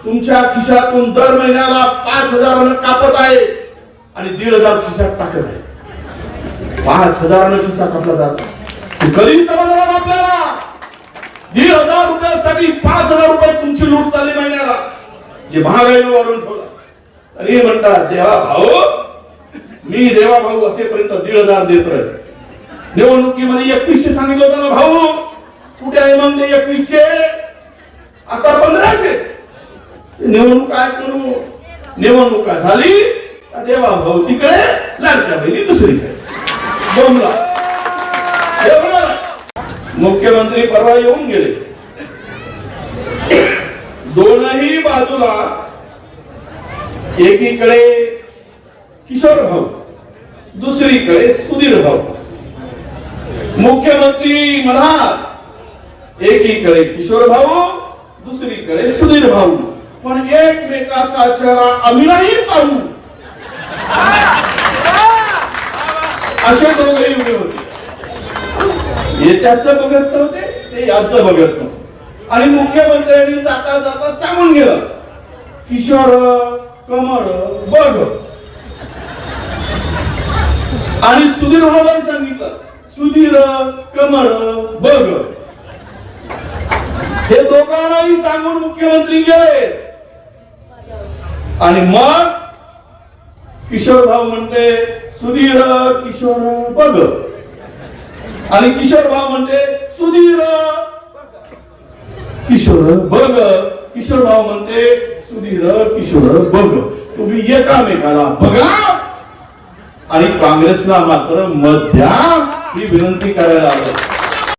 तुमच्या खिशातून दर महिन्याला 5,000 कापत आहे आणि 1,500 खिशात टाकत आहे. 5,000 खिसा कापला जातो. कधी समजणार आपल्याला? 1,500 रुपयासाठी 5,000 रुपये तुमची लूट चालली महिन्याला, जे महागाईने वाढवून ठेवला. आणि म्हणतात देवा भाऊ, मी देवा भाऊ असेपर्यंत 1,500 देत राहील. निवडणुकीमध्ये 2100 सांगितलं होतं ना भाऊ, कुठे आहे मग ते 2100? आता 1500. निवडणूक आहे म्हणून निवडणुका झाली, देवा भाऊ तिकडे, लाडक्या बहिणी दुसरीकडे. बोंबला. मुख्यमंत्री परवा येऊन गेले. दोनही बाजूला एकीकडे किशोर भाऊ, दुसरीकडे सुधीर भाऊ. मुख्यमंत्री म्हणाल एकीकडे किशोर भाऊ, दुसरीकडे सुधीर भाऊ, पण एकमेकाचा चेहरा आम्ही नाही पाहू, असे दोघेही उभे होते. हे त्याचं बघत नव्हते, ते याचं बघत नव्हते. आणि मुख्यमंत्र्यांनी जाता जाता सांगून गेलं, किशोर कमळ बघ. आणि सुधीर भाऊला सांगितलं, सुधीर कमळ बघ. हे दोघांनाही सांगून मुख्यमंत्री गेले. आणि मग किशोर भाऊ म्हणते सुधीर किशोर बघ, आणि किशोर भाऊ म्हणते सुधीर किशोर बघ. किशोर भाऊ म्हणते सुधीर किशोर बघ. तुम्ही एकामेकाला बघा आणि काँग्रेसला मात्र मत द्या, ही विनंती करायला आलो.